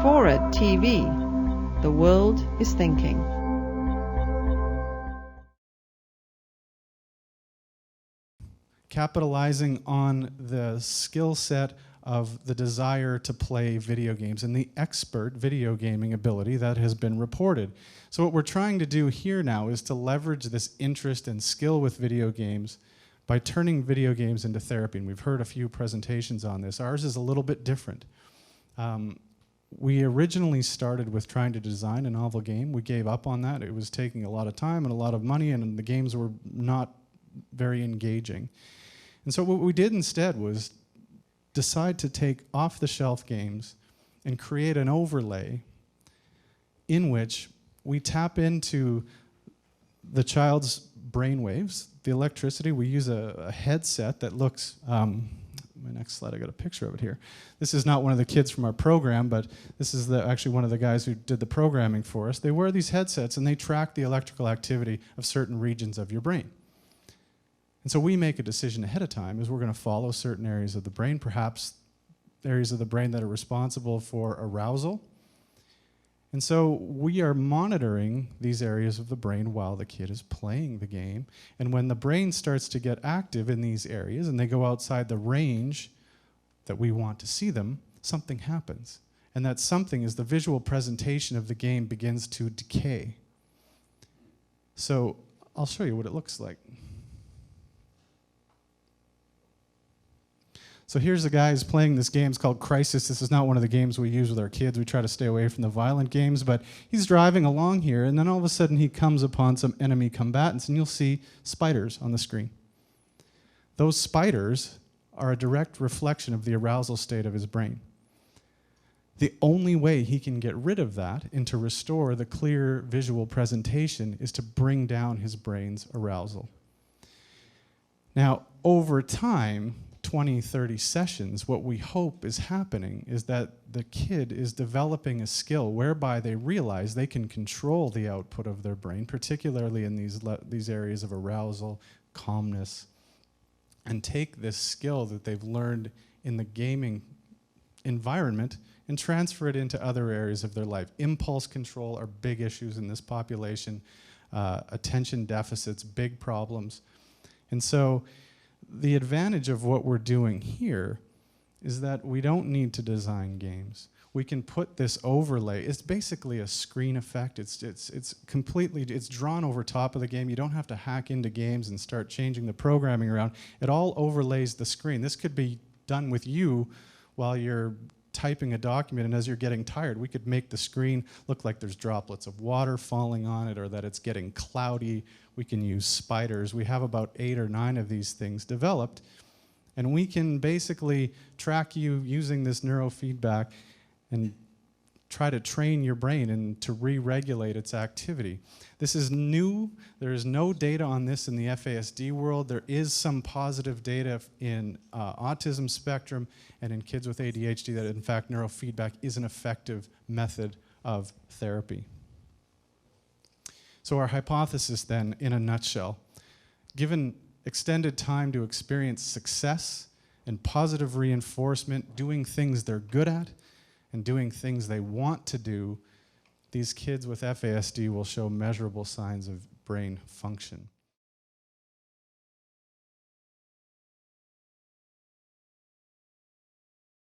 Forward TV. The world is thinking. Capitalizing on the skill set of the desire to play video games and the expert video gaming ability that has been reported. So what we're trying to do here now is to leverage this interest and skill with video games by turning video games into therapy. And we've heard a few presentations on this. Ours is a little bit different. We originally started with trying to design a novel game. We gave up on that. It was taking a lot of time and a lot of money, and the games were not very engaging. And so what we did instead was decide to take off-the-shelf games and create an overlay in which we tap into the child's brain waves, the electricity. We use a headset that looks, my next slide, I got a picture of it here. This is not one of the kids from our program, but this is actually one of the guys who did the programming for us. They wear these headsets and they track the electrical activity of certain regions of your brain. And so we make a decision ahead of time is we're going to follow certain areas of the brain, perhaps areas of the brain that are responsible for arousal. And so we are monitoring these areas of the brain while the kid is playing the game. And when the brain starts to get active in these areas and they go outside the range that we want to see them, something happens. And that something is the visual presentation of the game begins to decay. So I'll show you what it looks like. So here's a guy who's playing this game. It's called Crisis. This is not one of the games we use with our kids. We try to stay away from the violent games, but he's driving along here, and then all of a sudden he comes upon some enemy combatants, and you'll see spiders on the screen. Those spiders are a direct reflection of the arousal state of his brain. The only way he can get rid of that and to restore the clear visual presentation is to bring down his brain's arousal. Now, over time, 20, 30 sessions, what we hope is happening is that the kid is developing a skill whereby they realize they can control the output of their brain, particularly in these areas of arousal, calmness, and take this skill that they've learned in the gaming environment and transfer it into other areas of their life. Impulse control are big issues in this population. Attention deficits, big problems. And so the advantage of what we're doing here is that we don't need to design games. We can put this overlay. It's basically a screen effect. It's drawn over top of the game. You don't have to hack into games and start changing the programming around. It all overlays the screen. This could be done with you while you're typing a document, and as you're getting tired, we could make the screen look like there's droplets of water falling on it or that it's getting cloudy. We can use spiders. We have about 8 or 9 of these things developed, and we can basically track you using this neurofeedback and try to train your brain and to re-regulate its activity. This is new. There is no data on this in the FASD world. There is some positive data in autism spectrum and in kids with ADHD that, in fact, neurofeedback is an effective method of therapy. So our hypothesis then, in a nutshell, given extended time to experience success and positive reinforcement, doing things they're good at, and doing things they want to do, these kids with FASD will show measurable signs of brain function.